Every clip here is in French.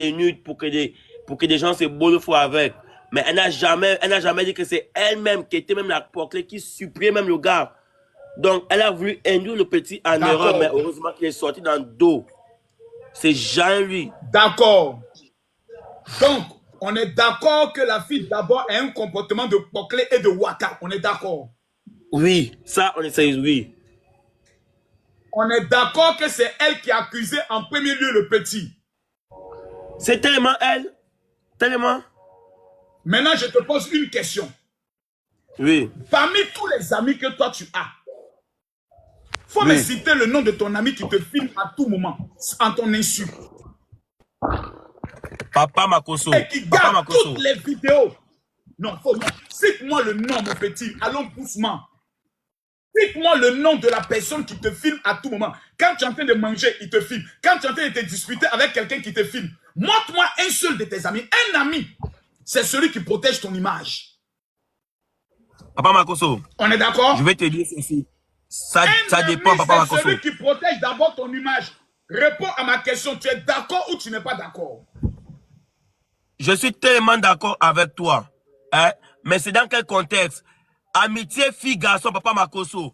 nude pour que des gens se bouffent avec. Mais elle n'a jamais dit que c'est elle-même qui était même la porclée qui suppliait même le gars. Donc, elle a voulu induire le petit en erreur, mais heureusement qu'il est sorti dans le dos. C'est Jean-Louis. D'accord. Donc, on est d'accord que la fille d'abord a un comportement de Poclé et de Waka. On est d'accord. Oui, ça, on essaye, oui. On est d'accord que c'est elle qui a accusé en premier lieu le petit. C'est tellement elle. Tellement. Maintenant, je te pose une question. Oui. Parmi tous les amis que toi tu as, faut me citer le nom de ton ami qui te filme à tout moment, en ton insu. Papa Makoso. Et qui garde toutes les vidéos. Non, cite-moi le nom, mon petit. Allons doucement. Cite-moi le nom de la personne qui te filme à tout moment. Quand tu es en train de manger, il te filme. Quand tu es en train de te disputer avec quelqu'un qui te filme, montre-moi un seul de tes amis. Un ami, c'est celui qui protège ton image. Papa Makoso. On est d'accord? Je vais te dire ceci. Ça dépend, Papa Makoso. C'est celui qui protège d'abord ton image. Réponds à ma question. Tu es d'accord ou tu n'es pas d'accord? Je suis tellement d'accord avec toi. Hein? Mais c'est dans quel contexte? Amitié, fille, garçon, Papa Makoso.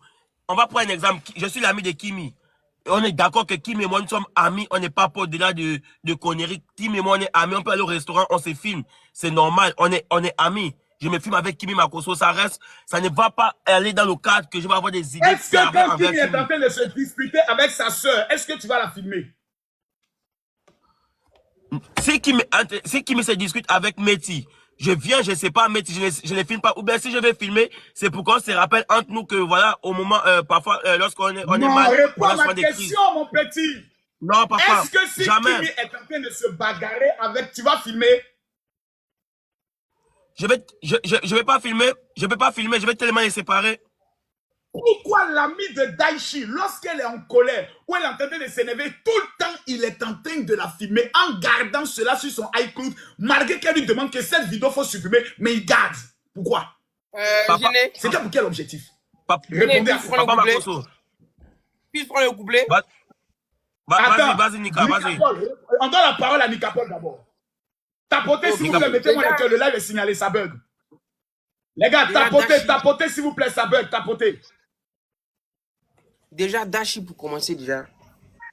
On va prendre un exemple. Je suis l'ami de Kimi. Et on est d'accord que Kimi et moi, nous sommes amis. On n'est pas pour au-delà de conneries. Kimi et moi, on est amis. On peut aller au restaurant, on se filme. C'est normal. On est amis. Je me filme avec Kimi Makoso. Ça reste, ça ne va pas aller dans le cadre que je vais avoir des idées. Est-ce que quand Kimi est en train de se disputer avec sa soeur, est-ce que tu vas la filmer? Si Kimi se discute avec Meti, je viens, je ne sais pas, Meti, je ne filme pas. Ou bien si je vais filmer, c'est pour qu'on se rappelle entre nous que voilà, au moment, parfois, lorsqu'on est mal. Non, réponds à ma question, mon petit. Non, papa. Est-ce que si jamais. Kimi est en train de se bagarrer avec, tu vas filmer? Je vais pas filmer, je vais tellement les séparer. Pourquoi l'ami de Daichi, lorsqu'elle est en colère, ou elle est en train de s'énerver, tout le temps, il est en train de la filmer en gardant cela sur son iCloud, malgré qu'elle lui demande que cette vidéo faut supprimer, mais il garde. Pourquoi? C'était pour quel objectif? Répondez à Papa Makoso. Puis prends le couplet. Vas-y, Nika, vas-y. On donne la parole à Nika Paul d'abord. Tapotez, s'il vous plaît, mettez-moi que le live est signalé, ça bug. Les gars, tapotez, s'il vous plaît, ça bug, tapotez. Déjà, Dashi, pour commencer, déjà,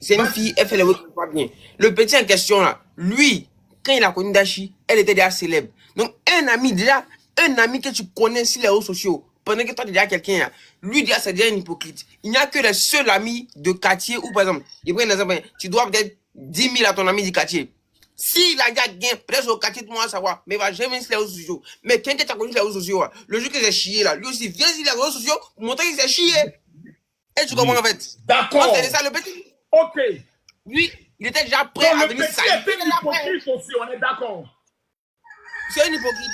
c'est une fille, elle fait les choses pas bien. Le petit en question, là, lui, quand il a connu Dashi, elle était déjà célèbre. Donc, un ami que tu connais sur les réseaux sociaux, pendant que toi, tu es déjà quelqu'un, lui, déjà, c'est déjà un hypocrite. Il n'y a que les seuls amis de quartier où, par exemple, il prend un exemple, tu dois peut-être 10 000 à ton ami du quartier. S'il a déjà gagné, peut-être au quartier, tout le monde va savoir, mais il va jamais sur les réseaux sociaux. Mais quelqu'un qui a connu sur les réseaux sociaux, le jour qu'il s'est chié, là, lui aussi, vient sur les réseaux sociaux pour montrer qu'il s'est chié. Et tu comprends en fait? D'accord. C'est ça le petit. Ok. Lui, il était déjà prêt à venir salir. Le petit était hypocrite aussi, on est d'accord. C'est un hypocrite.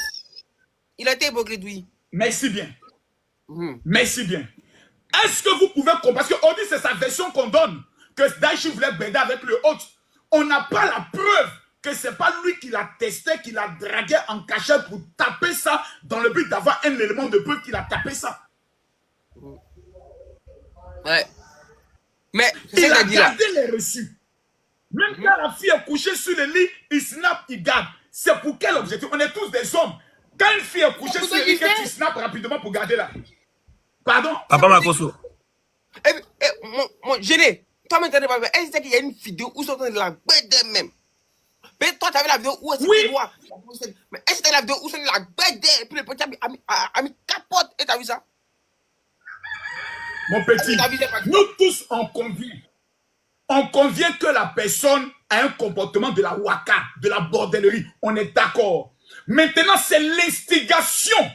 Il a été hypocrite, oui. Merci bien. Merci bien. Est-ce que vous pouvez comprendre? Parce qu'on dit que c'est sa version qu'on donne, que Daichi voulait baiser avec le hôte. On n'a pas la preuve que c'est pas lui qui l'a testé, qui l'a dragué en cachette pour taper ça dans le but d'avoir un élément de preuve qu'il a tapé ça. Ouais. Mais il a gardé les reçus. Même quand la fille est couchée sur le lit, il snap, il garde. C'est pour quel objectif? On est tous des hommes. Quand une fille est couchée sur le lit, que tu snaps rapidement pour garder là. Pardon? Papa Makoso. Mon gêné. Toi, maintenant, elle sait qu'il y a une vidéo où ils sont en train de la bête même. Mais toi, tu avais la vidéo où est-ce que tu vois? Mais est-ce que tu as la vidéo où c'est la bête et puis le petit a mis capote et tu as vu ça? Mon petit, nous tous, on convient. On convient que la personne a un comportement de la waka, de la bordellerie. On est d'accord. Maintenant, c'est l'instigation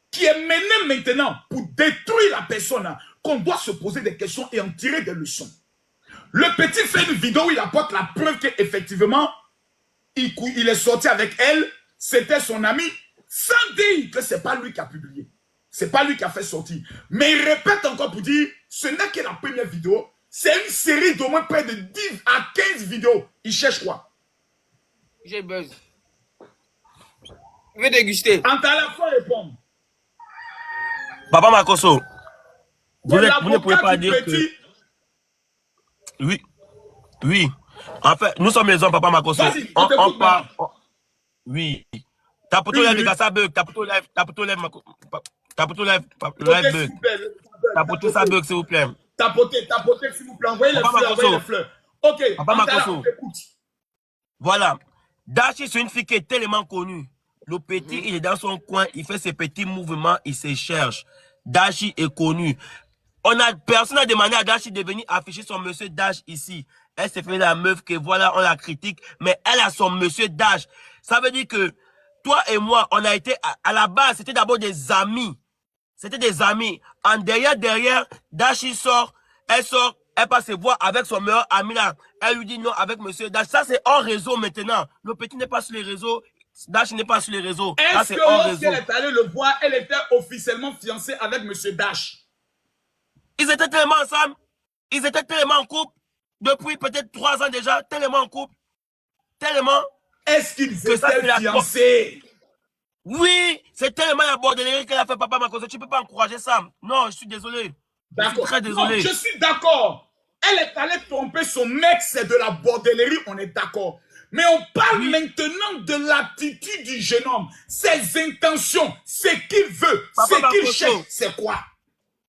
qui est menée maintenant pour détruire la personne, qu'on doit se poser des questions et en tirer des leçons. Le petit fait une vidéo où il apporte la preuve qu'effectivement, il est sorti avec elle, c'était son ami, sans dire que ce n'est pas lui qui a publié. Ce n'est pas lui qui a fait sortir. Mais il répète encore pour dire, ce n'est que la première vidéo. C'est une série d'au moins près de 10 à 15 vidéos. Il cherche quoi? J'ai buzz. Je vais déguster. Antala, faut répondre. Papa Makoso, vous ne pouvez pas dire que... Oui. En fait, nous sommes les hommes, Papa Makoso. Vas-y, on t'écoute maintenant. Oui. T'as pour tout live, les gars, ça bug. T'as pour tout live, live Tapotez, s'il bug. vous plaît. T'as pour tout ça bug, s'il vous plaît. Tapotez, s'il vous plaît. Envoyez les Papa fleurs, envoyez Makoso. les fleurs. Ok, Papa Antala, Makoso. on t'écoute. Voilà. Dashi, c'est une fille qui est tellement connue. Le petit, il est dans son coin, il fait ses petits mouvements, il se cherche. Dashi est connu. Personne n'a demandé à Dashi de venir afficher son monsieur Dash ici. Elle s'est fait la meuf que voilà, on la critique, mais elle a son monsieur Dash. Ça veut dire que toi et moi, on a été, à la base, c'était d'abord des amis. C'était des amis. En derrière, Dashi sort, elle passe se voir avec son meilleur ami là. Elle lui dit non avec monsieur Dash. Ça, c'est hors réseau maintenant. Le petit n'est pas sur les réseaux. Dash n'est pas sur les réseaux. Est-ce que lorsqu'elle est allée le voir, elle était officiellement fiancée avec monsieur Dash? Ils étaient tellement ensemble. Ils étaient tellement en couple. Depuis peut-être 3 ans déjà. Tellement en couple. Tellement. Est-ce qu'ils étaient fiancés? Oui, c'est tellement la bordellerie qu'elle a fait, Papa Makoso. Tu ne peux pas encourager ça. Non, je suis désolé. Je suis très désolé. Non, je suis d'accord. Elle est allée tromper son mec, c'est de la bordellerie, on est d'accord. Mais on parle maintenant de l'attitude du jeune homme, ses intentions, ce qu'il veut, ce qu'il cherche, c'est quoi?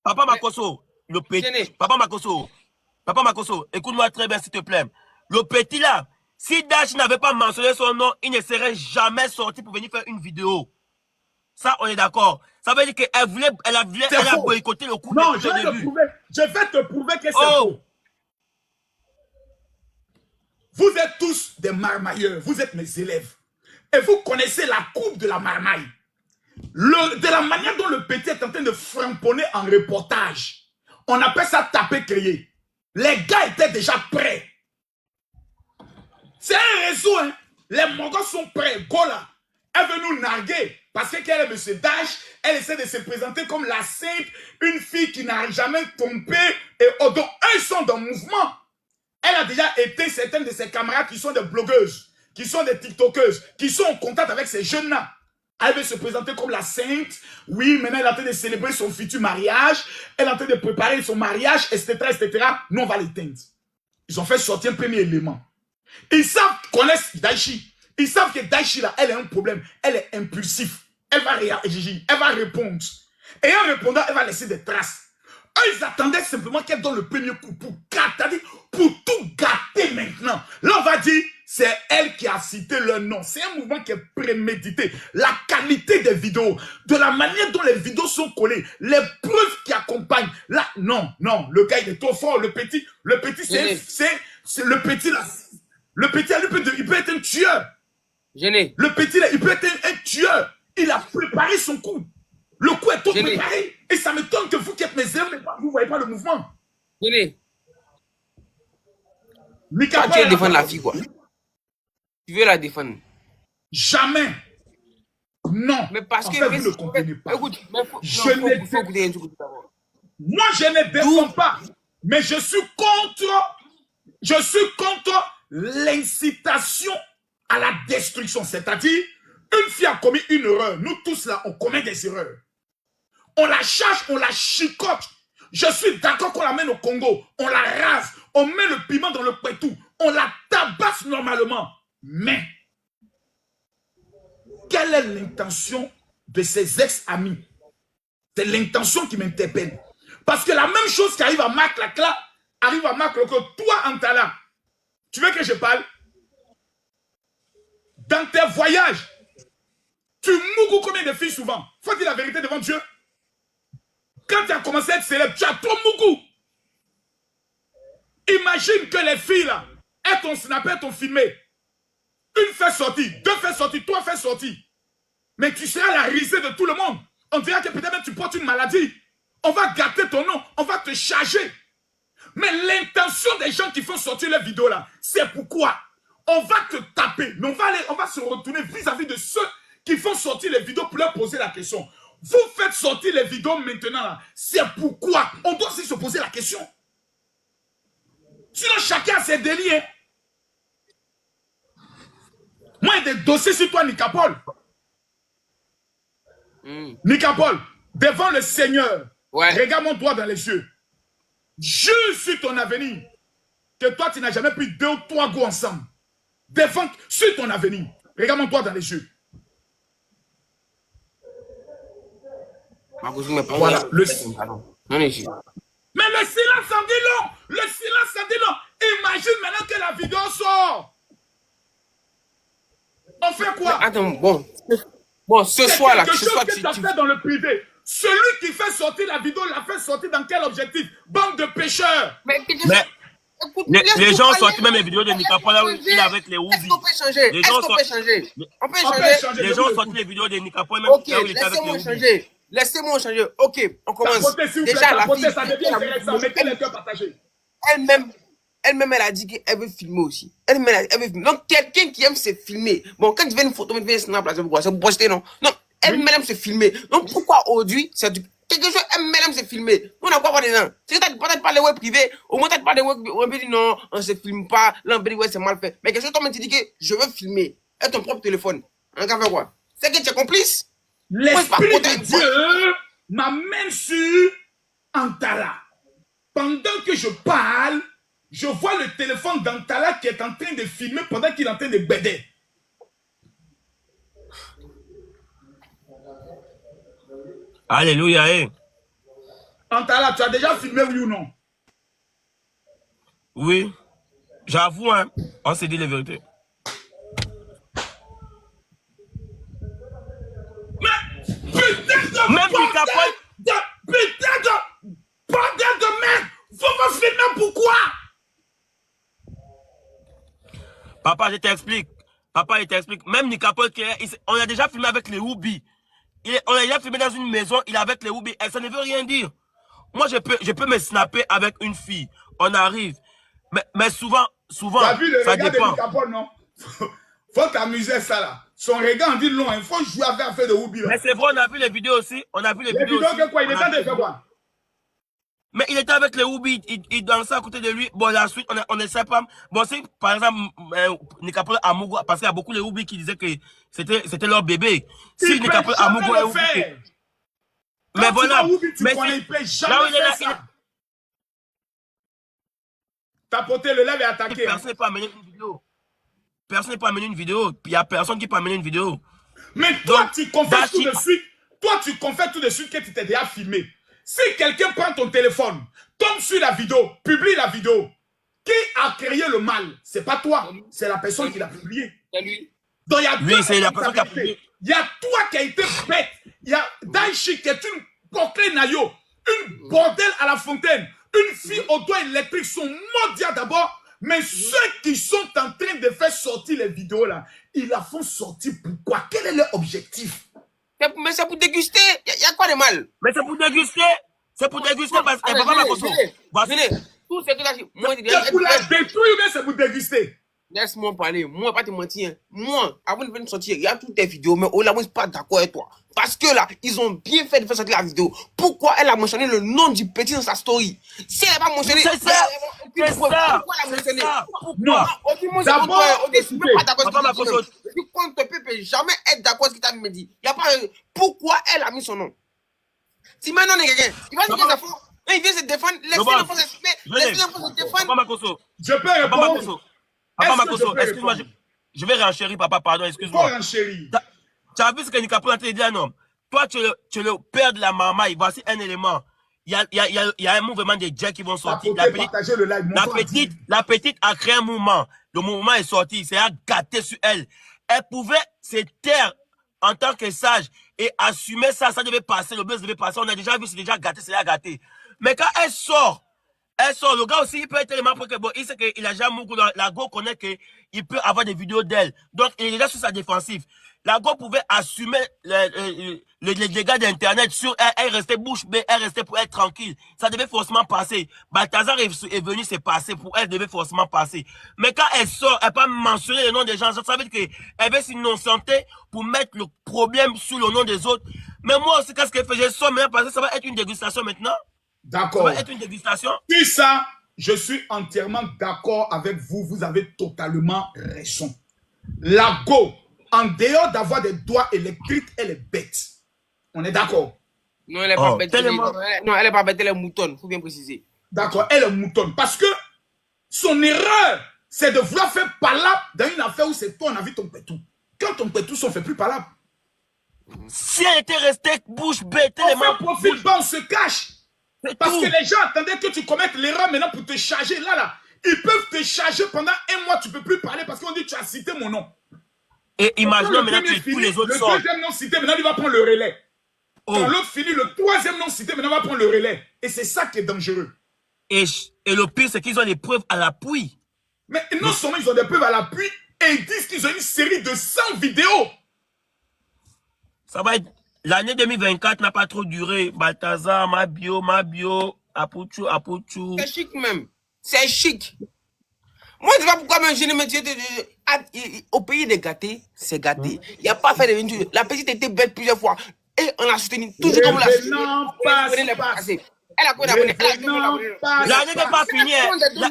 Papa Makoso, le petit. Papa Makoso, écoute-moi très bien, s'il te plaît. Le petit là, si Dash n'avait pas mentionné son nom, il ne serait jamais sorti pour venir faire une vidéo. Ça, on est d'accord. Ça veut dire qu'elle a boycotté le coup non, depuis le début. Je vais te prouver que c'est faux. Vous êtes tous des marmailleurs, vous êtes mes élèves. Et vous connaissez la coupe de la marmaille. De la manière dont le petit est en train de framponner en reportage. On appelle ça taper crier. Les gars étaient déjà prêts. C'est un réseau, hein. Les Mongols sont prêts. Gola, elle veut nous narguer. Parce qu'elle est monsieur Dash, elle essaie de se présenter comme la sainte, une fille qui n'a jamais trompé. Et dont eux sont dans le mouvement. Elle a déjà été certaines de ses camarades qui sont des blogueuses, qui sont des tiktokeuses, qui sont en contact avec ces jeunes-là. Elle veut se présenter comme la sainte. Oui, maintenant elle est en train de célébrer son futur mariage. Elle est en train de préparer son mariage, etc., etc. Nous, on va l'éteindre. Ils ont fait sortir un premier élément. Ils savent, connaissent Daichi. Ils savent que Daichi, là, elle a un problème. Elle est impulsive. Elle va réagir. Elle va répondre. Et en répondant, elle va laisser des traces. Eux, ils attendaient simplement qu'elle donne le premier coup pour tout gâter maintenant. Là, on va dire, c'est elle qui a cité leur nom. C'est un mouvement qui est prémédité. La qualité des vidéos, de la manière dont les vidéos sont collées, les preuves qui accompagnent. Là, non, le gars, il est trop fort. Le petit, c'est le petit là. Le petit, il peut être un tueur. Gêné. Le petit là, il peut être un tueur. Il a préparé son coup. Le coup est tout préparé. Et ça m'étonne que vous qui êtes mes élèves, vous ne voyez pas le mouvement. Gêné. Toi, tu veux défendre la fille, quoi. Tu veux la défendre. Jamais. Non. Mais parce que vous ne comprenez pas. Écoute, moi, je ne défends pas. Mais je suis contre l'incitation à la destruction. C'est-à-dire, une fille a commis une erreur. Nous tous là, on commet des erreurs. On la charge, on la chicote. Je suis d'accord qu'on la mène au Congo. On la rase. On met le piment dans le pétou. On la tabasse normalement. Mais, quelle est l'intention de ses ex-amis? C'est l'intention qui m'interpelle. Parce que la même chose qui arrive à Marc Lacla, arrive à Marc Loco. Toi, Antala, tu veux que je parle? Dans tes voyages, tu mougou combien de filles souvent? Faut dire la vérité devant Dieu. Quand tu as commencé à être célèbre, tu as trop mougou. Imagine que les filles là, elles t'ont snappé, elles t'ont filmé. Une fait sortie, deux fait sortie, trois fait sortie. Mais tu seras la risée de tout le monde. On dirait que peut-être même tu portes une maladie. On va gâter ton nom, on va te charger. Mais l'intention des gens qui font sortir les vidéos là, c'est pourquoi on va te taper. Mais on va se retourner vis-à-vis de ceux qui font sortir les vidéos pour leur poser la question. Vous faites sortir les vidéos maintenant là. C'est pourquoi on doit aussi se poser la question. Sinon chacun a ses délits. Hein. Moi, il y a des dossiers sur toi, Nicapol. Nicapol, devant le Seigneur, regarde mon doigt dans les yeux. Juge sur ton avenir. que toi, tu n'as jamais pris 2 ou 3 go ensemble. Devant, sur ton avenir. Regarde-moi dans les yeux. Voilà, le Mais silence en dit long. Le silence en dit long. Imagine maintenant que la vidéo sort. On fait quoi? Mais attends, bon, ce soir là, quelque ce chose soir, que tu as fait dans le privé. Celui qui fait sortir la vidéo l'a fait sortir dans quel objectif? Bande de pêcheurs. Mais écoute, les gens ont sorti même les vidéos de Nicapol là où il est avec les Woubi. Est-ce qu'on peut changer? Les Est-ce gens qu'on sont- peut changer? On peut On peut changer? changer. Les gens ont sorti les vidéos de Nicapol même Ok, là où il était avec les laissez-moi Woubi. changer. Laissez-moi changer. Ok, on commence. Tapoter, s'il vous plaît, Déjà, la fille, tapoter, ça devient intéressant. Mettez les cœurs partagés. elle-même, elle a dit qu'elle veut filmer aussi. Elle-même, elle veut filmer. Donc, quelqu'un qui aime se filmer. Bon, quand tu fais une photo, tu fais un snap, là, c'est pourquoi? C'est pour poster, non? Non, elle-même aime se filmer. Donc, pourquoi aujourd'hui, c'est quelque chose, elle-même aime se filmer. On a quoi voir dedans? C'est peut-être pas les web privés. Au moins, peut-être pas les web, on peut dire non, on se filme pas. Là, on peut dire ouais, c'est mal fait. Mais quelque chose, toi, tu dis que je veux filmer. Et ton propre téléphone. On va faire quoi? C'est que tu es complice? L'Esprit de Dieu m'amène sur Antala. Pendant que je parle, je vois le téléphone d'Antala qui est en train de filmer pendant qu'il est en train de bêder. Alléluia. Antala, tu as déjà filmé, oui ou non? Oui. J'avoue, hein, on s'est dit la vérité. Mais putain de Même Nicapol. putain de bordel de merde! Vous me filmez pourquoi? Papa, je t'explique. Papa, je t'explique. Même Nicapol, on a déjà filmé avec les Woubi. On a déjà filmé dans une maison, il est avec les Woubi. Et ça ne veut rien dire. Moi, je peux me snapper avec une fille. On arrive. Mais souvent, T'as vu le ça regard dépend. de Nicapol, non? Faut t'amuser ça là. Son regard en dit long, il faut jouer avec affaire de Woubi. Mais c'est vrai, on a vu les vidéos aussi. On a vu les vidéos aussi. Que quoi? Il est en train de faire quoi? Mais il était avec les Woubi, il dansait à côté de lui. Bon, la suite, on ne sait pas. Bon, si, par exemple, Nicapol Amougou, parce qu'il y a beaucoup de Woubi qui disaient que c'était leur bébé. Si Nicapol Amougou est Woubi. Mais voilà. Mais il peut jamais faire ça. Tapoter le lèvre et attaquer. Personne n'est pas amené une vidéo. Personne n'est pas amené une vidéo. Puis il n'y a personne qui peut amener une vidéo. Mais toi, tu confesses tout de suite. Toi, tu confesses tout de suite que tu t'es déjà filmé. Si quelqu'un prend ton téléphone, tombe sur la vidéo, publie la vidéo, qui a créé le mal? C'est pas toi, c'est la personne qui l'a publié. C'est lui. Donc il y a Oui, c'est la personne qui a publié. Il y a toi qui a été bête. Il y a Daichi qui est une Poké Nayo, une bordel à la fontaine, une fille au doigt électrique sont mondiales d'abord. Mais ceux qui sont en train de faire sortir les vidéos là, ils la font sortir pourquoi? Quel est leur objectif? Mais c'est pour déguster. Il y a quoi de mal? Mais c'est pour déguster. C'est pour déguster parce que papa m'a construit. Tout ce que là, moi, c'est pour la détruire, mais c'est pour déguster. Laisse-moi parler. Moi, pas te mentir. Moi, avant de venir sortir, il y a toutes tes vidéos, mais oh là, moi, je suis pas d'accord avec toi. Parce que là, ils ont bien fait de faire sortir la vidéo. Pourquoi elle a mentionné le nom du petit dans sa story? Si elle n'a pas mentionné. C'est ça. Pourquoi elle a mentionné? Non. D'abord, je suis pas d'accord Papa m'a construit. Je suis contre ne peut jamais être d'accord avec ce que tu as me dit. Il y a pas. Pourquoi elle a mis son nom? Si maintenant on est quelqu'un, il va se défendre. Il vient se défendre. Laissez l'enfant s'exprimer. Laissez l'enfant se défendre. Papa Makoso. Je peux répondre. Papa Makoso, excuse-moi. Je vais renchérir, papa, pardon, excuse-moi. Tu as vu ce que Nicapol a dit, non? Toi, tu es le père de la maman. Voici un élément. Il y a un mouvement de Jack qui vont sortir. La petite a créé un mouvement. Le mouvement est sorti. C'est à gâter sur elle. Elle pouvait se taire en tant que sage et assumer ça. Ça devait passer. Le buzz devait passer. On a déjà vu, c'est déjà gâté, c'est déjà gâté. Mais quand elle sort, le gars aussi, il peut être tellement que bon, il sait qu'il a déjà beaucoup. La go connaît qu'il peut avoir des vidéos d'elle. Donc, il est déjà sur sa défensive. La go pouvait assumer les dégâts d'Internet sur elle. Elle restait bouche bée, elle restait pour être tranquille. Ça devait forcément passer. Balthazar est venu, c'est passé. Pour elle, devait forcément passer. Mais quand elle sort, elle n'a pas mentionné le nom des gens. Ça veut dire qu'elle veut s'innocenter pour mettre le problème sur le nom des autres. Mais moi aussi, qu'est-ce qu'elle fait? Je sors maintenant parce que ça va être une dégustation maintenant. D'accord. Ça va être une dégustation. Puis ça, je suis entièrement d'accord avec vous. Vous avez totalement raison. La go, en dehors d'avoir des doigts électriques, elle est bête. On est d'accord? Non, elle n'est pas bête. Non, elle n'est pas bête, elle est moutonne. Il faut bien préciser. D'accord, elle est moutonne. Parce que Son erreur, c'est de vouloir faire palabre dans une affaire où c'est toi, on a vu ton pétou. Quand ton pétou, on ne fait plus palabre. Si elle était restée bouche bée, On fait profil bas, on se cache. Parce que les gens attendaient que tu commettes l'erreur maintenant pour te charger. Là, ils peuvent te charger pendant un mois, tu ne peux plus parler parce qu'on dit que tu as cité mon nom. Et imaginons maintenant que tous les autres sortent. Le deuxième nom cité, maintenant il va prendre le relais. Quand l'autre finit, le troisième nom cité, maintenant il va prendre le relais. Et c'est ça qui est dangereux. Et le pire, c'est qu'ils ont des preuves à l'appui. Mais non seulement ils ont des preuves à l'appui, et ils disent qu'ils ont une série de 100 vidéos. Ça va être... L'année 2024 n'a pas trop duré. Balthazar, Mabio, Apuchu. C'est chic même. C'est chic. Moi, je ne sais pas pourquoi même je ne me dis... Au pays des gâtés, c'est gâté. Il n'y a pas fait de venture. La petite était bête plusieurs fois. Et on l'a soutenu. Toujours comme on l'a soutenu. Elle a quoi d'abonné? L'année n'est pas finie.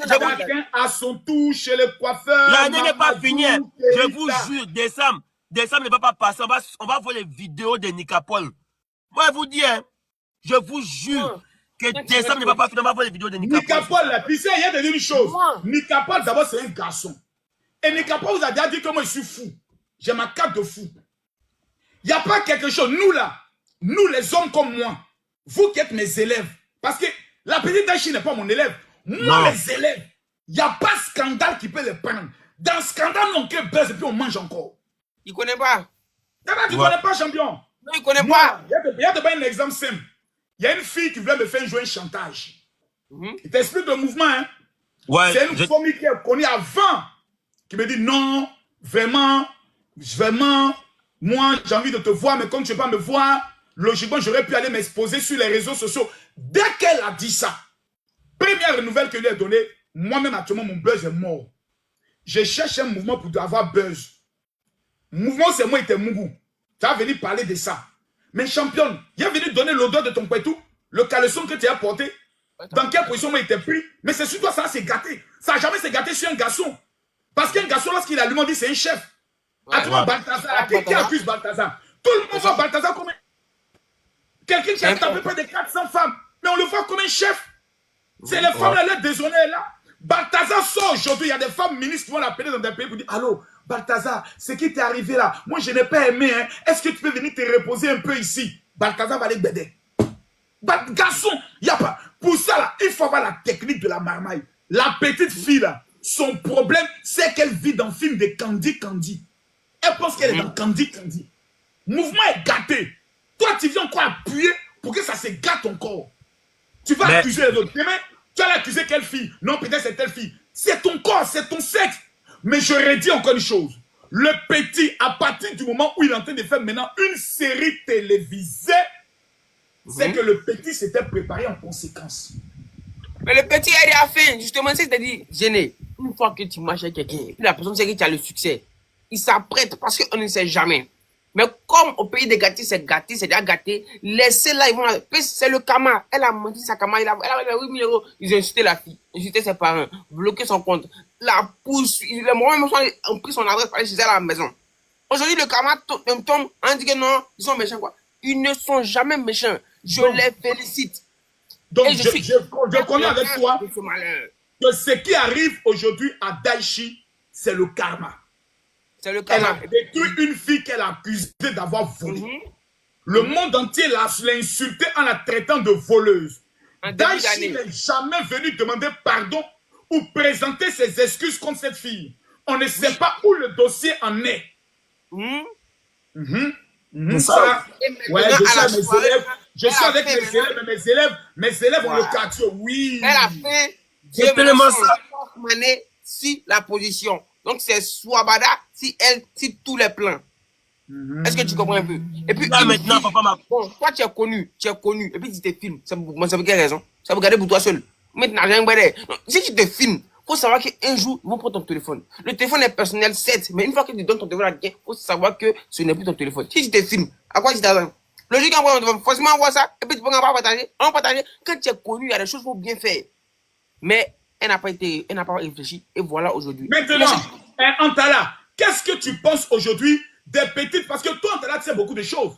Chacun à son tour chez le coiffeur. L'année n'est pas finie. Je vous jure, décembre ne va pas passer. On va voir les vidéos de Nicapol. Moi, je vous dis, hein, je vous jure que décembre ne va pas finir. On va voir les vidéos de Nicapol. Nicapol, là, puis il y a de dire une chose. Nicapol, d'abord, c'est un garçon. Et Nicapol vous a déjà dit que moi, je suis fou. J'ai ma carte de fou. Il n'y a pas quelque chose. Nous, là, nous, les hommes comme moi, vous qui êtes mes élèves, parce que la petite Dachi n'est pas mon élève. Moi, les élèves, il n'y a pas de scandale qui peut les prendre. Dans le scandale, on crée buzz et puis on mange encore. Il ne connaît pas. Tu ne connais pas, champion? Non, il ne connaît pas. Il y a un exemple simple. Il y a une fille qui voulait me faire jouer un chantage. Il t'explique le mouvement. Hein? Ouais, c'est une famille qui est connue avant qui me dit non, vraiment, moi, j'ai envie de te voir, mais comme tu ne veux pas me voir, logiquement, j'aurais pu aller m'exposer sur les réseaux sociaux. Dès qu'elle a dit ça, première nouvelle que lui ai donnée, moi-même, actuellement, mon buzz est mort. Je cherche un mouvement pour avoir buzz. Mouvement, c'est moi et tes mougou. Tu as venu parler de ça. Mais championne, il est venu donner l'odeur de ton pétou, le caleçon que tu as porté. Dans quelle position moi il t'a pris? Mais c'est sur toi, ça s'est gâté. Ça n'a jamais s'est gâté sur un garçon. Parce qu'un garçon, lorsqu'il a lui dit c'est un chef. Actuellement, Balthazar, qui accuse Balthazar? Tout le monde voit Balthazar comme quelqu'un qui a tapé près de 400 femmes. Mais on le voit comme un chef. C'est les femmes là, les déshonneurs là. Balthazar sort aujourd'hui. Il y a des femmes ministres qui vont l'appeler dans des pays pour dire allô, Balthazar, ce qui t'est arrivé là, moi je n'ai pas aimé. Hein. Est-ce que tu peux venir te reposer un peu ici? Balthazar va aller béder. Garçon, il n'y a pas. Pour ça là, il faut avoir la technique de la marmaille. La petite fille là, son problème, c'est qu'elle vit dans le film de Candy. Elle pense qu'elle est dans Candy. Mouvement est gâté. Toi, tu viens encore appuyer pour que ça se gâte encore. Tu vas accuser les autres. Demain, tu vas l'accuser quelle fille? Non, peut-être c'est telle fille. C'est ton corps, c'est ton sexe. Mais je redis encore une chose. Le petit, à partir du moment où il est en train de faire maintenant une série télévisée, c'est que le petit s'était préparé en conséquence. Mais le petit a fait, justement, c'est-à-dire, gêné. Une fois que tu marches avec quelqu'un, puis la personne sait que tu as le succès, il s'apprête parce qu'on ne sait jamais. Mais comme au pays des gâtés, c'est déjà gâté, laissez-la, ils vont c'est le karma. Elle a menti sa karma, elle a 8 000 €. Ils ont insulté la fille, insulté ses parents, bloqué son compte, la pousse, les moments ont pris son adresse pour aller chez elle à la maison. Aujourd'hui, le karma tombe, on dit que non, ils sont méchants quoi. Ils ne sont jamais méchants. Je les félicite. Donc, je connais avec toi que ce qui arrive aujourd'hui à Daichi, c'est le karma. C'est le karma. Elle a détruit une fille qu'elle a accusée d'avoir volé. Le monde entier l'a insultée en la traitant de voleuse. Daichi n'est jamais venu demander pardon ou présenter ses excuses contre cette fille. On ne sait pas où le dossier en est. Ça, ouais, je suis avec mes élèves ont le quartier, oui. Elle a fait Dieu tellement ça. Si la position. Donc c'est Swabada si tous les plans. Est-ce que tu comprends un peu? Et puis là maintenant, papa m'a. Bon, toi tu es connu, et puis tu te filmes. Ça veut quelle raison? Ça veut garder pour toi seul. Maintenant, rien si tu te filmes, faut savoir qu'un jour, ils vont prendre ton téléphone. Le téléphone est personnel, certes, mais une fois que tu donnes ton téléphone à quelqu'un, faut savoir que ce n'est plus ton téléphone. Si tu te filmes, à quoi tu t'attends? Logiquement, on va forcément voir ça, et puis tu peux pas partager. On va partager. Quand tu es connu, il y a des choses qu'il faut bien faire. Mais elle n'a pas réfléchi, et voilà aujourd'hui. Maintenant, Antala, qu'est-ce que tu penses aujourd'hui des petites, parce que toi, Antala, tu sais beaucoup de choses.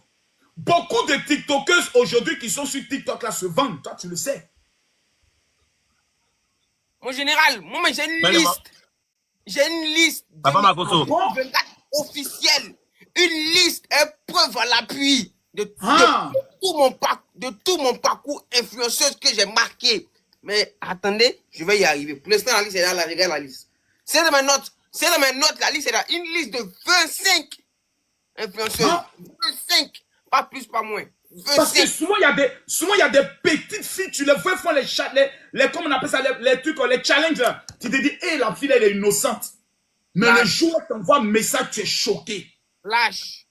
Beaucoup de TikTokeuses aujourd'hui qui sont sur TikTok là se vendent, toi tu le sais. Mon général, moi, j'ai une Fais-le moi. liste. J'ai une liste. Papa Makoso. 24 officielle. Une liste, preuve à l'appui de tout mon parcours influenceuse que j'ai marqué. Mais attendez, je vais y arriver. Pour l'instant, la liste est là, la regarde la liste. C'est dans mes notes. C'est dans mes notes, la liste est là. Une liste de 25 influenceuses. 25. Pas plus, pas moins. 25. Parce que souvent, il y a des petites filles, tu les vois font comment on appelle ça, les trucs, les challenges là. Tu te dis, hé, la fille, elle est innocente. Mais Lâche. le jour où tu envoies un message, tu es choqué. Lâche.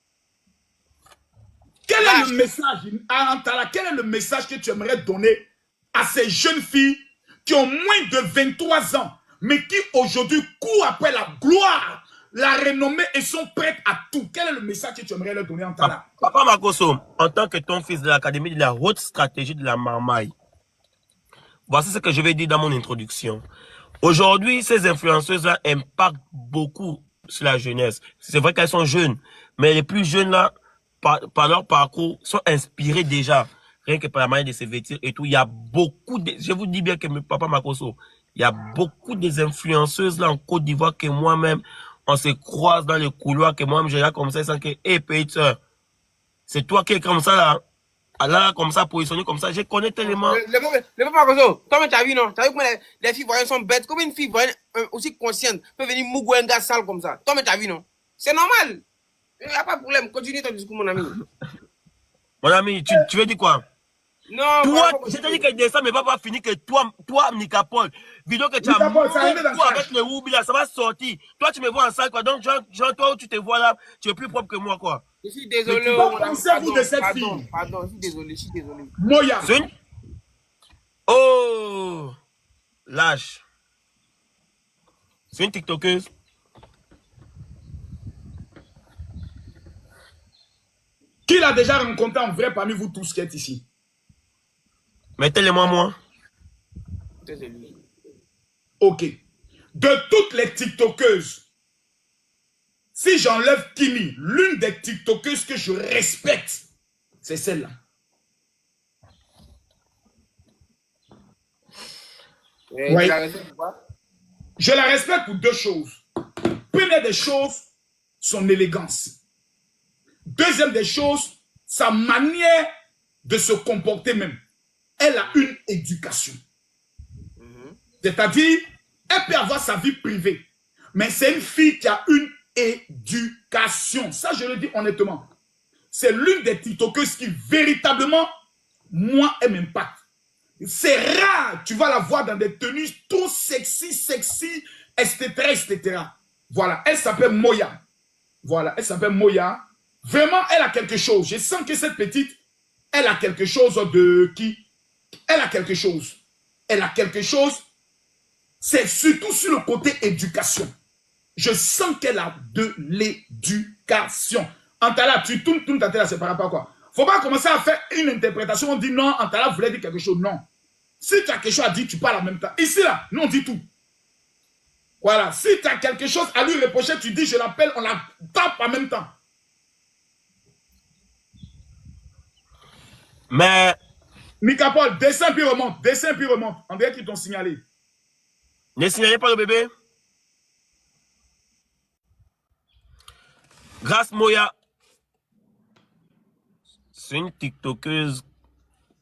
Quel est le message, Antala, quel est le message que tu aimerais donner à ces jeunes filles qui ont moins de 23 ans, mais qui aujourd'hui courent après la gloire, la renommée et sont prêtes à tout? Quel est le message que tu aimerais leur donner, Antala? Papa Makoso, en tant que ton fils de l'Académie de la haute stratégie de la marmaille, voici ce que je vais dire dans mon introduction. Aujourd'hui, ces influenceuses-là impactent beaucoup sur la jeunesse. C'est vrai qu'elles sont jeunes, mais les plus jeunes là, par leur parcours, sont inspirés déjà. Rien que par la manière de se vêtir et tout. Il y a beaucoup de... Je vous dis bien que Papa Makoso, il y a beaucoup des influenceuses là en Côte d'Ivoire que moi-même, on se croise dans le couloir, que moi-même j'ai là comme ça, sans que, hé, petite soeur, c'est toi qui es comme ça là. Là, comme ça, positionné comme ça, je connais tellement. Le Papa Makoso, toi, tu as vu, non? Tu as vu comment les filles voyantes sont bêtes? Comme une fille voyante aussi consciente peut venir mougouer un gars sale comme ça? Toi, tu as vu, non? C'est normal. Il n'y a pas de problème. Continue ton discours, mon ami. Mon ami, tu veux dire quoi? Non, toi, je te dis que descend mais va pas finir que toi, Nicapol, vidéo que tu as mis avec le Woubi là, ça va sortir. Toi, tu me vois en salle, quoi. Donc, genre, toi, où tu te vois là, tu es plus propre que moi, quoi. Je suis désolé. Pensez-vous de cette fille? Pardon, je suis désolé. Moya. Oh, lâche. C'est une TikTokeuse. Qui l'a déjà rencontré en vrai parmi vous tous qui êtes ici? Mettez-le-moi, moi. Ok. De toutes les TikTokeuses, si j'enlève Kimi, l'une des TikTokeuses que je respecte, c'est celle-là. Oui. Je la respecte pour deux choses. Première des choses, son élégance. Deuxième des choses, sa manière de se comporter même. Elle a une éducation. C'est-à-dire, elle peut avoir sa vie privée, mais c'est une fille qui a une éducation. Ça, je le dis honnêtement. C'est l'une des TikTokeuses qui, véritablement, moi, elle m'impacte. C'est rare, tu vas la voir dans des tenues trop sexy, etc., etc. Voilà, elle s'appelle Moya. Voilà, elle s'appelle Moya. Vraiment, elle a quelque chose. Je sens que cette petite, elle a quelque chose de qui? Elle a quelque chose. Elle a quelque chose. C'est surtout sur le côté éducation. Je sens qu'elle a de l'éducation. Antala, tu tournes ta tête là, c'est par rapport à quoi? Faut pas commencer à faire une interprétation. On dit non, Antala voulait dire quelque chose. Non. Si tu as quelque chose à dire, tu parles en même temps. Ici, là, nous, on dit tout. Voilà. Si tu as quelque chose à lui reprocher, tu dis, je l'appelle, on la tape en même temps. Mais... Nicapol, descends puis remonte. Descends puis remonte. On dirait qu'ils t'ont signalé. Ne signalez pas le bébé. Grâce Moya, c'est une TikTokeuse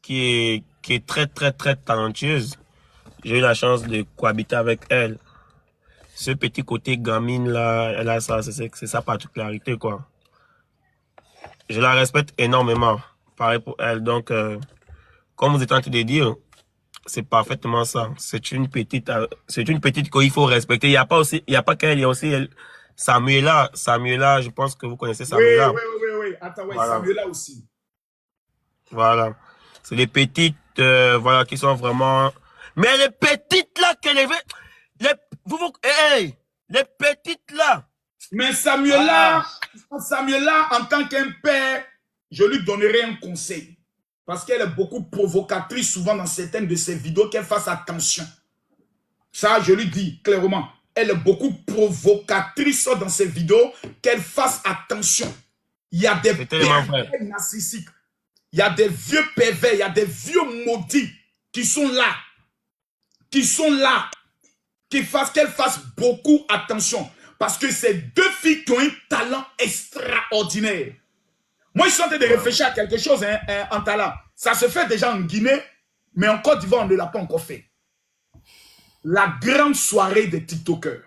qui est très talentueuse. J'ai eu la chance de cohabiter avec elle. Ce petit côté gamine là, elle a ça, c'est sa particularité quoi. Je la respecte énormément. Pareil pour elle. Donc, comme vous êtes en train de dire, c'est parfaitement ça. C'est une petite qu'il faut respecter. Il n'y a pas qu'elle, il y a aussi elle. Samuela, je pense que vous connaissez Samuela. Oui. Attends, ouais, voilà. Samuela aussi. Voilà. C'est les petites, voilà, qui sont vraiment... Mais les petites là, les petites là. Mais Samuela, en tant qu'un père, je lui donnerai un conseil. Parce qu'elle est beaucoup provocatrice souvent dans certaines de ses vidéos, qu'elle fasse attention. Ça, je lui dis clairement. Elle est beaucoup provocatrice dans ses vidéos, qu'elle fasse attention. Il y a des pervers narcissiques. Il y a des vieux pervers, il y a des vieux maudits qui sont là. qu'elle fasse beaucoup attention. Parce que c'est deux filles qui ont un talent extraordinaire. Moi, je suis en train de réfléchir à quelque chose en talent. Ça se fait déjà en Guinée, mais en Côte d'Ivoire, on ne l'a pas encore fait. La grande soirée des TikTokers.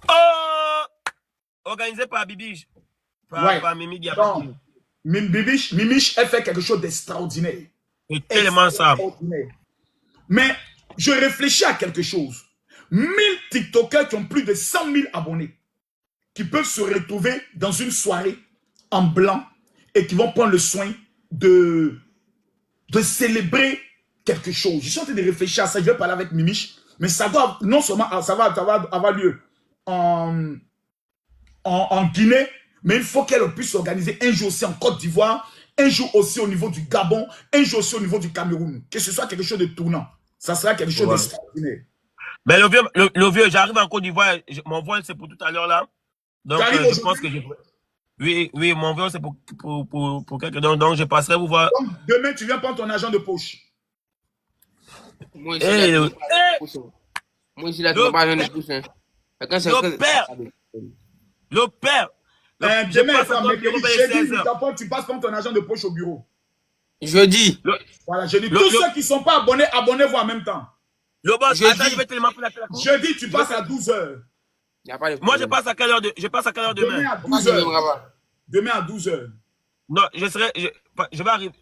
Oh! Organisé par Bibiche. Par Mimi Diabaté. Mimiche, elle fait quelque chose d'extraordinaire. C'est tellement ça. Mais je réfléchis à quelque chose. 1000 TikTokers qui ont plus de 100 000 abonnés, qui peuvent se retrouver dans une soirée en blanc et qui vont prendre le soin de célébrer quelque chose. Je suis en train de réfléchir à ça. Je vais parler avec Mimiche, mais ça doit non seulement ça va avoir lieu en Guinée, mais il faut qu'elle puisse organiser un jour aussi en Côte d'Ivoire, un jour aussi au niveau du Gabon, un jour aussi au niveau du Cameroun. Que ce soit quelque chose de tournant. Ça sera quelque chose d'extraordinaire. Mais le vieux, j'arrive en Côte d'Ivoire. Mon vol, c'est pour tout à l'heure là. Donc, je pense que oui, mon vol, c'est pour quelqu'un. Donc, je passerai vous voir. Donc, demain, tu viens prendre ton argent de poche. Moi, ici, là, tu n'as pas de pouce. Le père. Demain, tu passes prendre ton argent de poche au bureau. Jeudi. Voilà, jeudi. Tous ceux qui ne sont pas abonnés, abonnez-vous en même temps. Le boss, attends, je vais tellement faire la jeudi, tu passes à 12h. Moi, je passe à quelle heure demain? Demain à 12h. Demain à 12h. Non, je vais arriver.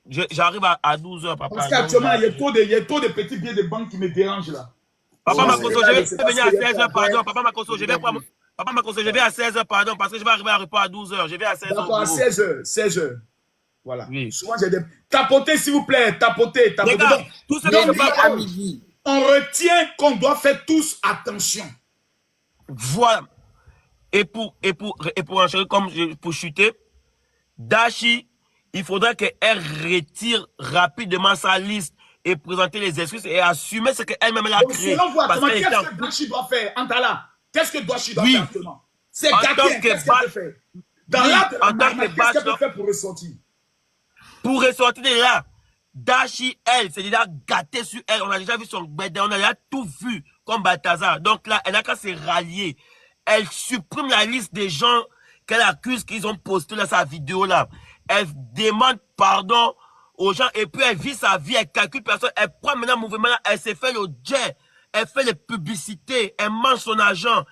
J'arrive à 12h, papa. Parce qu'actuellement, il y a trop de petits billets de banque qui me dérangent là. Papa Makoso, je vais venir à 16h, pardon. Papa Makoso, je vais à 16h, pardon, parce que je vais arriver à repos à 12h. Je vais à 16h. D'accord, à 16h. Voilà. Oui. Souvent, j'ai des... Tapotez, s'il vous plaît. Tapotez. Regarde, tout ce que à midi. On retient qu'on doit faire tous attention. Voilà. Et pour enchaîner, comme pour chuter, Dashi, il faudrait qu'elle retire rapidement sa liste et présenter les excuses et assumer ce qu'elle-même a créé. Selon vous, qu'est-ce que Dashi doit faire, Antala? Qu'est-ce que Dashi doit faire actuellement? C'est gâté. Qu'est-ce qu'elle peut faire? Dans l'art de la marque, qu'est-ce qu'elle peut faire pour ressortir? Pour ressortir de là, Dashi, elle, c'est déjà gâté sur elle. On a déjà vu son bébé, on a déjà tout vu comme Balthazar. Donc là, elle n'a qu'à se rallier. Elle supprime la liste des gens qu'elle accuse qu'ils ont posté là, sa vidéo là. Elle demande pardon aux gens et puis elle vit sa vie, elle calcule personne. Elle prend maintenant le mouvement là, elle s'est fait le jet. Elle fait les publicités, elle mange son argent.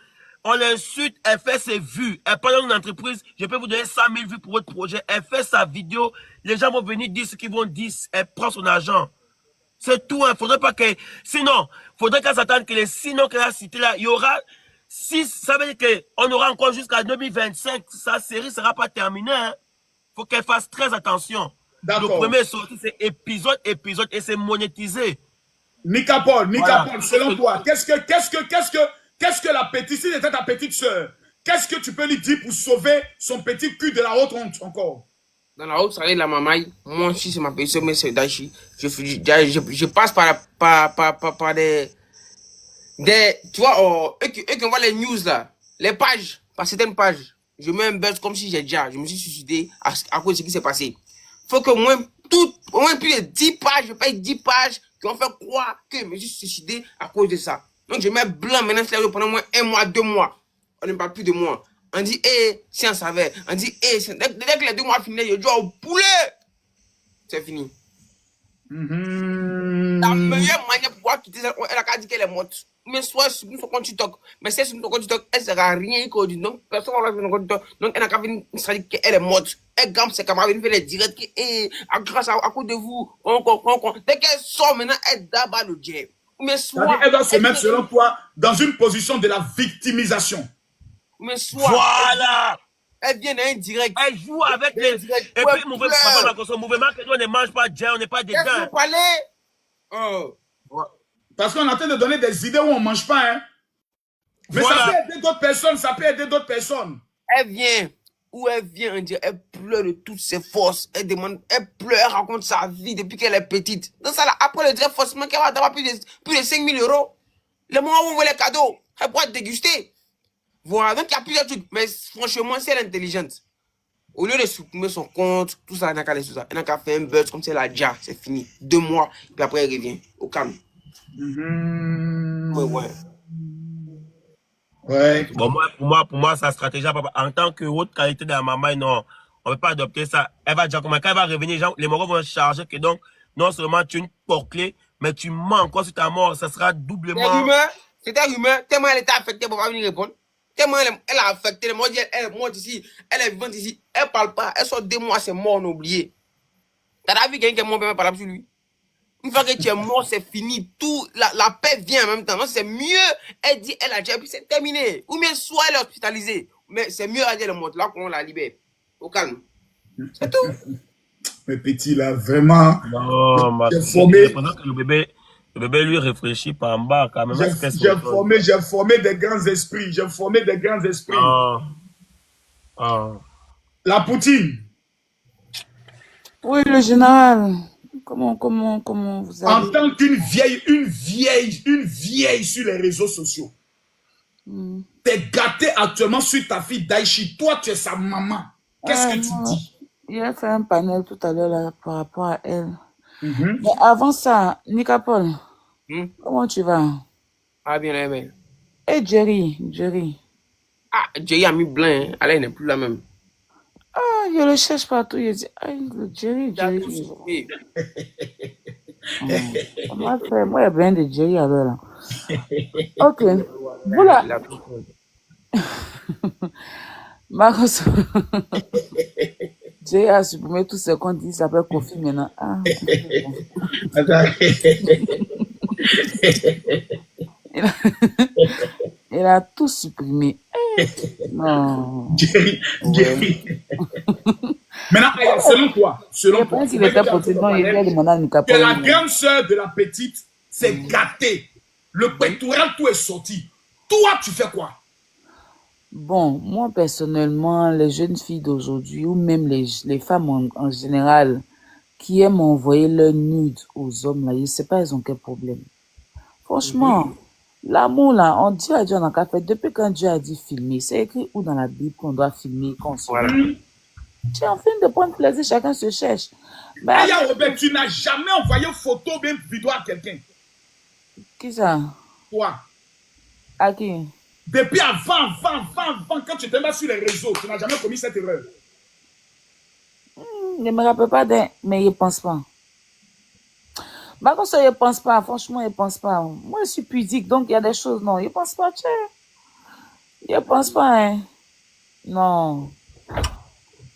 On l'insulte, elle fait ses vues. Elle parle dans une entreprise, je peux vous donner 100 000 vues pour votre projet. Elle fait sa vidéo, les gens vont venir dire ce qu'ils vont dire. Elle prend son argent. C'est tout, hein. Faudrait pas que... Sinon, faudrait qu'elle s'attende que les sinon qu'elle a cité là, il y aura 6, ça veut dire qu'on aura encore jusqu'à 2025. Sa série ne sera pas terminée, hein. Faut qu'elle fasse très attention. Le premier sorti, c'est épisode, et c'est monétisé. Nika Paul, selon toi, qu'est-ce que la petite, si c'était ta petite soeur, qu'est-ce que tu peux lui dire pour sauver son petit cul de la haute honte encore? Dans la haute soirée de la mamaille, moi aussi c'est ma petite soeur, mais c'est Dashi. Je passe par des tu vois, eux qui envoient les news là, les pages, par certaines pages, je mets un buzz comme si je me suis suicidé à cause de ce qui s'est passé. Faut que au moins plus de 10 pages, je paye 10 pages qui ont fait croire que je me suis suicidé à cause de ça. Donc je mets blanc maintenant, c'est pendant moins 1 mois, 2 mois. On ne parle plus de moi. On dit, si on savait. On dit, dès que les 2 mois finissent, je joue au poulet. C'est fini. La meilleure manière pour pouvoir quitter ça, elle a dit qu'elle est morte. Mais soit sur notre compte TikTok. Mais si sur notre compte TikTok, elle ne sera rien qu'on dit. Donc, personne ne va faire notre compte TikTok. Donc, elle n'a qu'à venir dire qu'elle est morte. Elle gamme ses camarades, elle fait les directs. Grâce à cause de vous, dès qu'elle sort maintenant, elle d'abat le jet. Mais soit. Elle doit se mettre, selon toi, dans une position de la victimisation. Mais soit. Voilà! Elle vient d'un direct. Elle joue avec les. Et puis, mouvement que nous, on ne mange pas jet, on n'est pas dedans. Elle peut parler. Oh. Parce qu'on est en train de donner des idées où on ne mange pas, hein. Mais voilà. Ça peut aider d'autres personnes, Elle vient, on dirait, elle pleure de toutes ses forces. Elle demande, elle pleure, elle raconte sa vie depuis qu'elle est petite. Donc ça, là, après, elle dirait forcément qu'elle va avoir plus de 5 000 €. Le moment où on voit les cadeaux, elle pourra déguster. Voilà, donc il y a plusieurs trucs. Mais franchement, si elle est intelligente, au lieu de supprimer son compte, tout ça, elle n'a qu'à laisser tout ça. Elle n'a qu'à faire un buzz comme si elle a déjà, c'est fini. 2 mois, puis après elle revient au calme. Mais ouais. Ouais. Bon, pour moi, sa stratégie, en tant que haute qualité de la maman, non, on ne peut pas adopter ça. Elle va dire comment, quand elle va revenir, les moraux vont charger que donc, non seulement tu es une porte-clé, mais tu mens encore sur ta mort, ça sera doublement. C'était rumeur, tellement elle était affectée pour pas venir répondre. Tellement elle a affecté, moi, elle monte ici, elle est vivante ici, elle parle pas, elle sort 2 mois, c'est mort, on a oublié. T'as vu quelqu'un qui est mort, même parler sur lui. Une fois que tu es mort, c'est fini. Tout, la paix vient en même temps. Non, c'est mieux. Elle dit, elle a déjà, puis c'est terminé. Ou bien soit elle est hospitalisée. Mais c'est mieux à dire le mot là qu'on la libère. Au calme. C'est tout. Mais petit, là, vraiment. Non, j'ai formé. Pendant que le bébé lui réfléchit par en bas, quand même. J'ai formé des grands esprits. J'ai formé des grands esprits. La Poutine. Oui, le général. Comment vous allez? En tant qu'une vieille sur les réseaux sociaux. T'es gâté actuellement sur ta fille Daichi. Toi, tu es sa maman. Qu'est-ce que tu dis? Il a fait un panel tout à l'heure là par rapport à elle. Mais avant ça, Nicapol, comment tu vas? Ah, bien aimé. Et Jerry. Ah, Jerry a mis blanc. Hein. Elle n'est plus la même. Ah, je le cherche partout. Il dit, ah, Jerry. Moi, il y a bien de Jerry alors là. Ok. Voilà. Marcos. Jerry a supprimé tout ce qu'on dit. Il s'appelle Kofi maintenant. Ah. Il a tout supprimé. Non. Jerry. Maintenant, selon toi, il était potément, il a demandé à Nicapol. la grande sœur de la petite s'est gâtée. Le pectoral, tout est sorti. Toi, tu fais quoi? Bon, moi, personnellement, les jeunes filles d'aujourd'hui, ou même les femmes en général, qui aiment envoyer leur nude aux hommes, là, je ne sais pas, elles ont quel problème. Franchement, l'amour, là, on dit à Dieu, on a qu'à faire. Depuis quand Dieu a dit filmer, c'est écrit où dans la Bible qu'on doit filmer, qu'on se... Voilà. Tu es en train de prendre plaisir, chacun se cherche. Mais Robert, tu n'as jamais envoyé photo ou même vidéo à quelqu'un. Qui ça? Toi. À qui? Depuis avant, quand tu étais là sur les réseaux, tu n'as jamais commis cette erreur. Je ne me rappelle pas mais il ne pense pas. Par contre, il ne pense pas. Franchement, il ne pense pas. Moi, je suis pudique, donc il y a des choses, non. Il ne pense pas, tu sais. Il ne pense pas, hein. Non.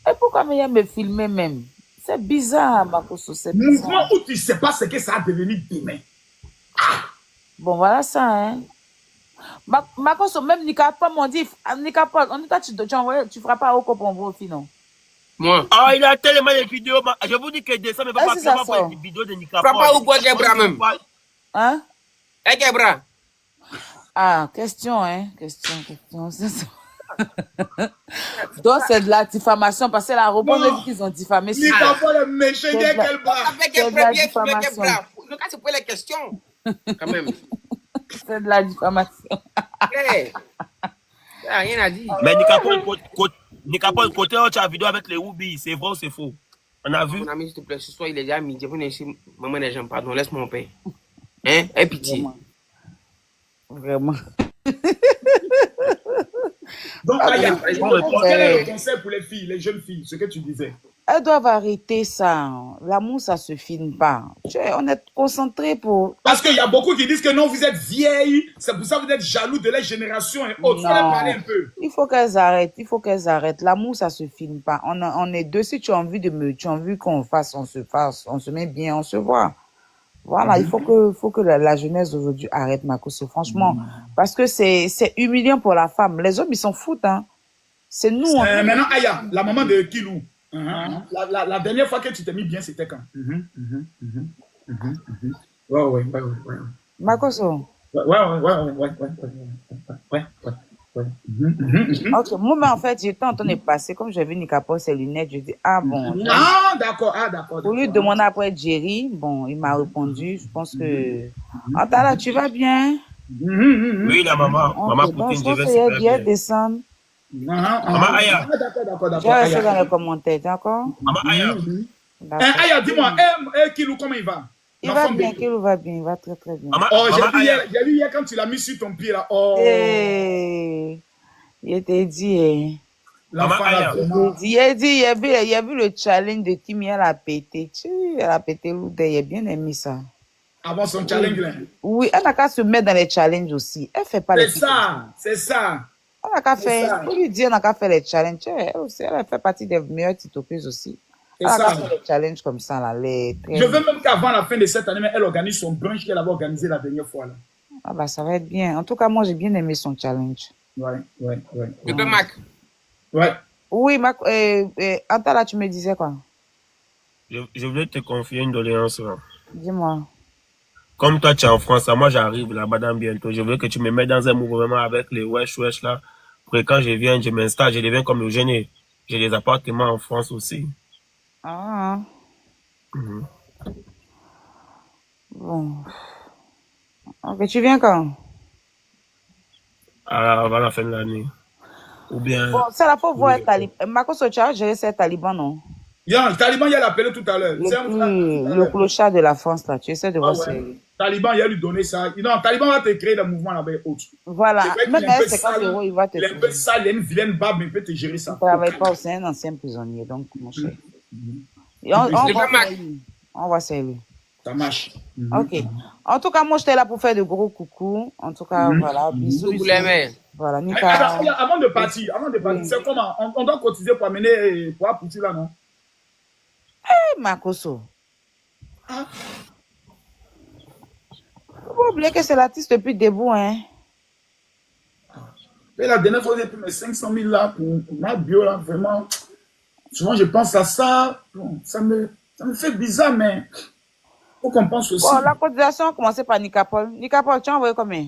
Et pourquoi il me filmer même? C'est bizarre, Marcos. Mouvement où tu ne sais pas ce que ça a devenu demain. Bon, voilà ça, hein. Marcos, même Nicapol m'ont dit, Nicapol, on dit, tu ne feras pas au cop en vos filles, non? Moi. Ah, il a tellement de vidéos. Je vous dis que ça ne va pas voir une vidéo de Nicapol. Frappe pas ou quoi, Kebra même? Hein? Eh, Kebra? Ah, question, hein. Question. Donc, c'est de la diffamation parce que la robot dit qu'ils ont diffamé. Nicapol est méchant, il y a quel bras? Avec Kebra, bien filmé Kebra. Le cas, c'est pour les questions. Quand même. C'est de la diffamation. Rien à dire. Mais Nicapol, côté où tu as vidéo avec les Woubi, c'est vrai ou c'est faux? On a vu? Mon ami, s'il te plaît, ce soir, il est déjà midi. Vous n'êtes maman n'est jamais pardon, laisse-moi en paix. Hein? Aie pitié. Vraiment. Donc, quel est le conseil pour les filles, les jeunes filles, ce que tu disais? Elles doivent arrêter ça. L'amour, ça se filme pas. On est concentré pour... Parce qu'il y a beaucoup qui disent que non, vous êtes vieilles, c'est pour ça que vous êtes jaloux de la génération et autres. Il faut leur parler un peu. Il faut qu'elles arrêtent. L'amour, ça se filme pas. On est deux. Si tu as envie qu'on fasse, on se met bien, on se voit. Voilà, il faut que la jeunesse d'aujourd'hui arrête, Marcos, franchement. Parce que c'est humiliant pour la femme. Les hommes, ils s'en foutent, hein. C'est nous. Maintenant, Aya, la maman de Kilou. La dernière fois que tu t'es mis bien, c'était quand? Ouais. Marcos. Ouais. Ok, moi, mais en fait, j'étais en train de passer, comme j'ai vu Nicapol, ses lunettes, je dis, ah bon. D'accord. Pour lui demander après Jerry, bon, il m'a répondu, je pense que... Attends, tu vas bien? Oui, la maman. Maman Poutine, je vais super bien. Descendre. Maman Aya. D'accord. Je vais rester dans les commentaires, d'accord? Maman Aya. Aya, dis-moi, Kilou, comment il va? Il va bien, Kelo va bien, il va très très bien. Oh, j'ai vu hier quand tu l'as mis sur ton pied là. Oh. Hey, il t'a dit, L'enfant là, vraiment. il a vu le challenge de Kimi, elle a pété. Elle a pété l'oude, il a bien aimé ça. Avant son challenge là. Oui, elle n'a qu'à se mettre dans les challenges aussi. Elle fait pas les C'est ça, c'est ça. Elle n'a qu'à faire, pour lui dire, elle n'a qu'à faire les challenges. Elle aussi, elle fait partie des meilleures titopeuses aussi. Elle n'a qu'à faire les challenges comme ça là. Je veux même qu'avant la fin de cette année, elle organise son brunch qu'elle avait organisé la dernière fois là. Ah bah ça va être bien. En tout cas, moi j'ai bien aimé son challenge. Ouais. Le père Mac. Ouais. Oui, Mac, Antala, tu me disais quoi? Je voulais te confier une doléance là. Dis-moi. Comme toi, tu es en France, moi j'arrive là-bas dans bientôt. Je veux que tu me mettes dans un mouvement avec les wesh là. Pour que quand je viens, je m'installe, je deviens comme Eugénie. J'ai des appartements en France aussi. Ah. Bon. Ok, tu viens quand? Avant la fin de l'année. Ou bien... Bon, c'est la fois voir Taliban. Marco Socha a géré ces talibans, non? Le Taliban, il a appelé tout à l'heure. Le clochard de la France, là. Tu essaies de voir ouais. Taliban, il a lui donné ça. Non, Taliban va te créer le mouvement là-bas autre. Voilà. Même avec 50 €, il va te créer. Il est un peu sale, il a une vilaine barbe, mais il peut te gérer ça. Il ne travaille pas, c'est un ancien prisonnier, donc, mon cher. On va saluer lui. Ça marche. Ok. En tout cas, moi, j'étais là pour faire de gros coucou. En tout cas, voilà. Bisous. Voilà, Nika. Avant de partir, c'est comment? On doit cotiser pour amener pour Poutou là, non? Makoso. Faut pas oublier que c'est l'artiste depuis le début, hein. Et la dernière fois, j'ai pris mes 500 000 là pour ma bio là, vraiment. Souvent, je pense à ça. Bon, ça me fait bizarre, mais faut qu'on pense aussi. Bon, la cotisation a commencé par Nicapol. Nicapol, tu as envoyé combien?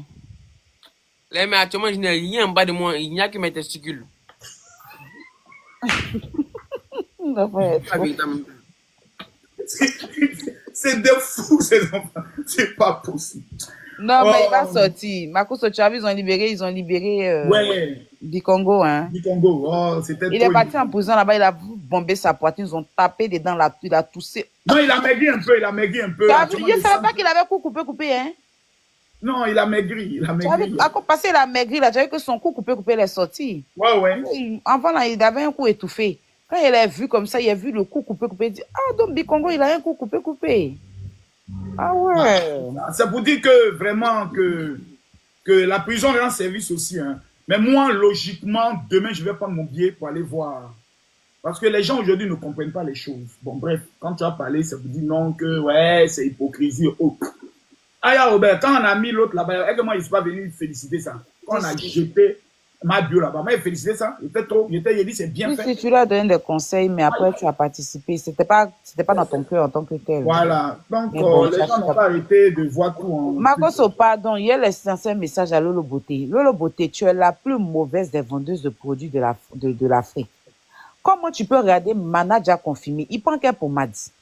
Là, mais actuellement, je n'ai rien en bas de moi. Il n'y a que mes testicules. C'est de fou, ces enfants. C'est pas possible. Non, mais il va sortir. Marco Sochavi, ils ont libéré du Congo, hein. Du Congo, oh, c'était il est parti en prison là-bas, il a bombé sa poitrine, ils ont tapé dedans, il a toussé. Non, il a maigri un peu, Il ne savait pas qu'il avait cou coupé, hein. Non, il a maigri, Parce qu'il a maigri, là, tu as vu que son cou coupé, il est sorti. Ouais. Avant, là, il avait un cou étouffé. Quand il a vu comme ça, il a vu le cou coupé, il dit, ah, donc Bikongo, il a un cou coupé. Ah ouais. C'est pour dire que vraiment que la prison rend service aussi. Hein. Mais moi, logiquement, demain, je vais prendre mon billet pour aller voir. Parce que les gens aujourd'hui ne comprennent pas les choses. Bon, bref, quand tu as parlé, ça vous dit non, que ouais, c'est hypocrisie. Oh. Ah, Robert, quand on a mis l'autre là-bas, moi, il ne sont pas venu féliciter ça. Quand on a jeté ma bio là-bas, moi, il félicité ça. Il était trop, il dit c'est bien fait. Si tu leur donnes des conseils, mais après tu as participé, c'était pas dans ton cœur en tant que tel. Voilà. Donc, les gens n'ont pas arrêté de voir tout en... Marcos, pardon, il y a l'essentiel message à Lolo Beauté. Lolo Beauté, tu es la plus mauvaise des vendeuses de produits de l'Afrique. Comment tu peux regarder Manaja confirmé? Il prend qu'un pour Madi.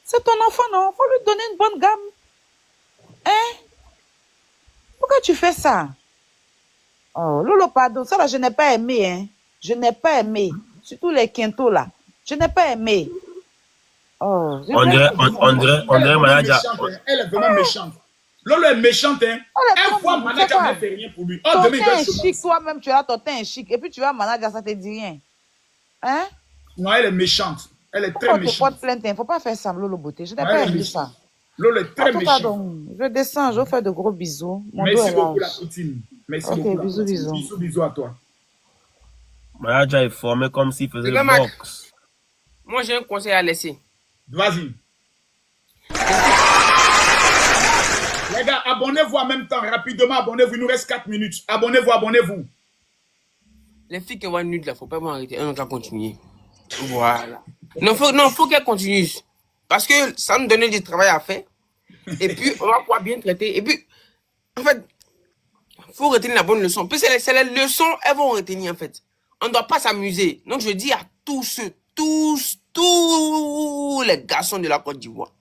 C'est ton enfant, non? Faut lui donner une bonne gamme. Hein? Pourquoi tu fais ça? Oh, Lolo, pardon, ça là, je n'ai pas aimé, hein. Je n'ai pas aimé. Surtout les quintos là. Je n'ai pas aimé. Oh, on dirait Manaja. Elle est vraiment méchante. Lolo est méchante, hein. Un fois, Manaja ne fait rien pour lui. Ton teint est chic, toi-même, tu as ton teint est chic. Et puis tu vas Manaja, ça te dit rien. Hein? Non, elle est méchante. Elle est très méchante. Tu portes plainte, il ne faut pas faire ça, Lolo Beauté. Je n'ai pas aimé ça. Lolo est très méchante. Je descends, je vous fais de gros bisous. Merci beaucoup, la poutine. Merci beaucoup. Bisous à toi. Manaja est formé comme s'il faisait le box. Moi, j'ai un conseil à laisser. Vas-y. Les gars, abonnez-vous en même temps, rapidement, abonnez-vous. Il nous reste 4 minutes. Abonnez-vous. Les filles qui vont nude là, faut pas m'arrêter. On va continuer. Voilà. Non, faut qu'elles continuent. Parce que ça nous donne du travail à faire. Et puis, on va pouvoir bien traiter. Et puis, en fait, faut retenir la bonne leçon. Puis, c'est les leçons, elles vont retenir, en fait. On ne doit pas s'amuser. Donc, je dis à tous les garçons de la Côte d'Ivoire,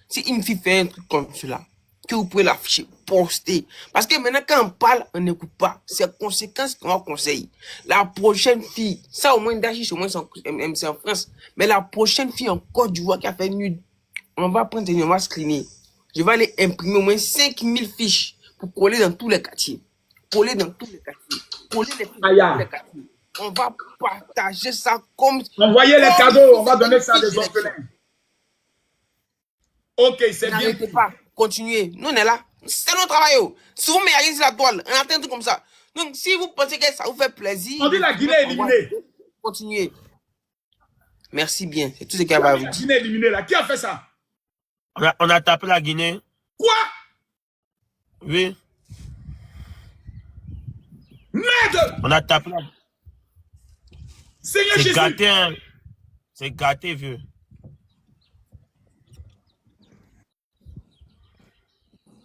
si une fille fait un truc comme cela, que vous pouvez l'afficher, poster. Parce que maintenant, quand on parle, on n'écoute pas. C'est conséquence qu'on conseille. La prochaine fille, ça au moins Dachi, au moins c'est en France, mais la prochaine fille en Côte d'Ivoire qui a fait nude, on va prendre et on va screener. Je vais aller imprimer au moins 5000 fiches pour coller dans tous les quartiers. Coller dans tous les quartiers. Coller les fiches dans tous les quartiers. On va partager ça comme... Envoyez les cadeaux, on va donner ça à des orphelins. Ok, c'est bien. N'arrêtez pas, continuez. Nous, on est là. C'est notre travail. Si vous mettez sur la toile, on attend tout comme ça. Donc, si vous pensez que ça vous fait plaisir... On dit la Guinée est éliminée. Continuez. Merci bien. C'est tout ce qu'il y a à vous dire. La Guinée est éliminée là. Qui a fait ça? On a tapé la Guinée. Quoi? Oui. Merde! On a tapé la... Seigneur C'est Jésus. gâté, hein. C'est gâté, vieux.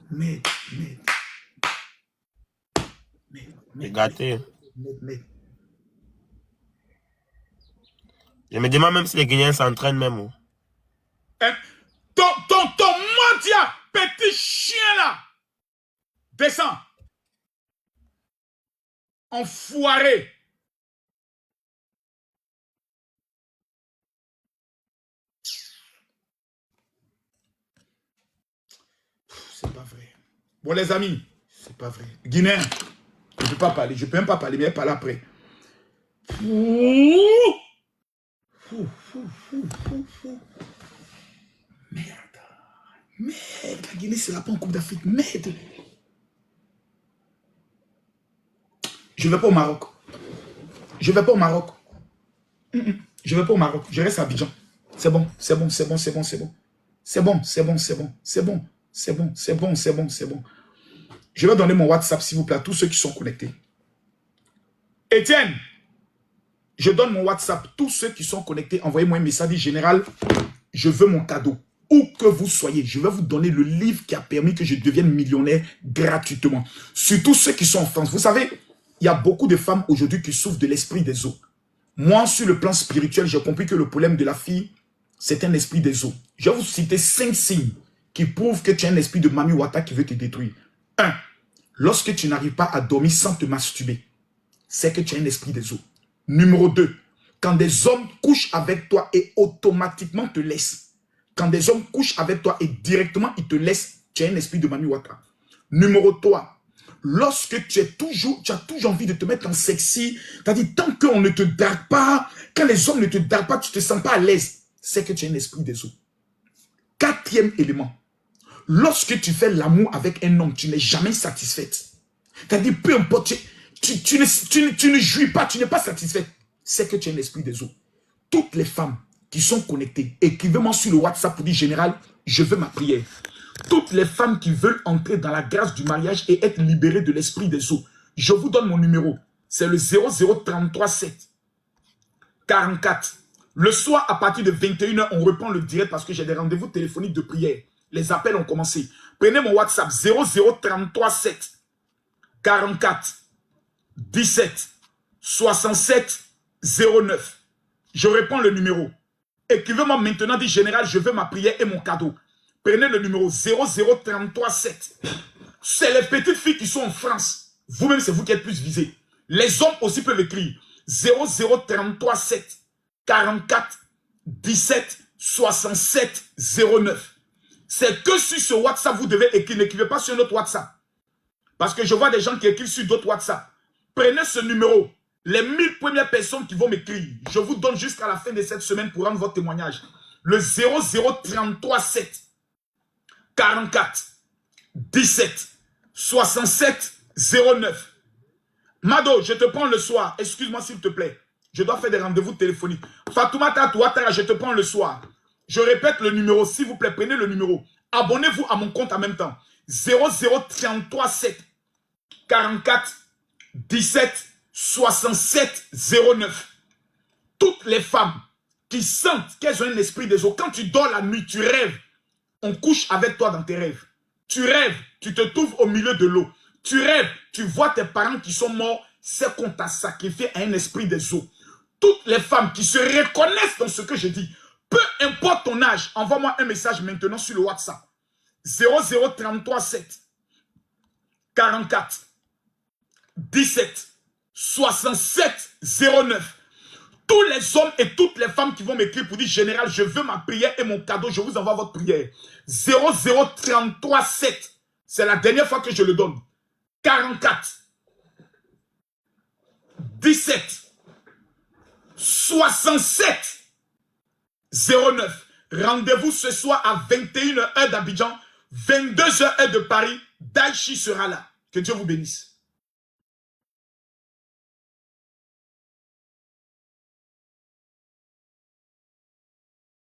Merde. C'est gâté. Merde. Je me demande même si les Guinéens s'entraînent même. Oh. Ton mentia, petit chien là. Descends. Enfoiré. C'est pas vrai. Bon les amis, c'est pas vrai. Guinéen, je ne peux pas parler. Je ne peux même pas parler, mais parler après. Merde, la Guinée ne sera pas en Coupe d'Afrique. Merde. Je ne vais pas au Maroc. Je ne vais pas au Maroc. Je ne vais pas au Maroc. Je reste à Abidjan. C'est bon. Je vais donner mon WhatsApp, s'il vous plaît, à tous ceux qui sont connectés. Étienne, je donne mon WhatsApp. Tous ceux qui sont connectés, envoyez-moi un message général. Je veux mon cadeau. Où que vous soyez, je vais vous donner le livre qui a permis que je devienne millionnaire gratuitement. Surtout ceux qui sont en France. Vous savez, il y a beaucoup de femmes aujourd'hui qui souffrent de l'esprit des eaux. Moi, sur le plan spirituel, j'ai compris que le problème de la fille, c'est un esprit des eaux. Je vais vous citer 5 signes qui prouvent que tu as un esprit de Mami Wata qui veut te détruire. 1. Lorsque tu n'arrives pas à dormir sans te masturber, c'est que tu as un esprit des eaux. Numéro 2. Quand des hommes couchent avec toi et automatiquement te laissent. Quand des hommes couchent avec toi et directement ils te laissent, tu as un esprit de Mami Wata. Numéro 3. Lorsque tu as toujours envie de te mettre en sexy, c'est-à-dire tant qu'on ne te drague pas, quand les hommes ne te draguent pas, tu ne te sens pas à l'aise, c'est que tu as un esprit des eaux. 4e élément. Lorsque tu fais l'amour avec un homme, tu n'es jamais satisfaite. C'est-à-dire, peu importe, tu ne jouis pas, tu n'es pas satisfaite. C'est que tu as un esprit des eaux. Toutes les femmes qui sont connectées, écrivez-moi sur le WhatsApp pour dire général, je veux ma prière. Toutes les femmes qui veulent entrer dans la grâce du mariage et être libérées de l'esprit des eaux, je vous donne mon numéro. C'est le 0033 7 44. Le soir, à partir de 21h, on reprend le direct parce que j'ai des rendez-vous téléphoniques de prière. Les appels ont commencé. Prenez mon WhatsApp 0033 7 44 17 67 09. Je réponds le numéro. Écrivez-moi maintenant, dit général, je veux ma prière et mon cadeau. Prenez le numéro 0033 7. C'est les petites filles qui sont en France. Vous-même, c'est vous qui êtes plus visés. Les hommes aussi peuvent écrire 0033 7 44 17 67 09. C'est que sur ce WhatsApp, vous devez écrire. N'écrivez pas sur notre WhatsApp. Parce que je vois des gens qui écrivent sur d'autres WhatsApp. Prenez ce numéro. Les 1000 premières personnes qui vont m'écrire, je vous donne jusqu'à la fin de cette semaine pour rendre votre témoignage. Le 0033 7 44 17 67 09. Mado, je te prends le soir. Excuse-moi s'il te plaît. Je dois faire des rendez-vous téléphoniques. Fatoumata Touatara, je te prends le soir. Je répète le numéro, s'il vous plaît, prenez le numéro. Abonnez-vous à mon compte en même temps. 0033 7 44 17 67 09. Toutes les femmes qui sentent qu'elles ont un esprit des eaux, quand tu dors la nuit, tu rêves. On couche avec toi dans tes rêves. Tu rêves, tu te trouves au milieu de l'eau. Tu rêves, tu vois tes parents qui sont morts, c'est qu'on t'a sacrifié à un esprit des eaux. Toutes les femmes qui se reconnaissent dans ce que je dis, peu importe ton âge, envoie-moi un message maintenant sur le WhatsApp. 0033 7 44 17 67 09. Tous les hommes et toutes les femmes qui vont m'écrire pour dire, général, je veux ma prière et mon cadeau, je vous envoie votre prière. 00337. C'est la dernière fois que je le donne. 44 17 67 09. Rendez-vous ce soir à 21h d'Abidjan, 22h de Paris. Daichi sera là. Que Dieu vous bénisse.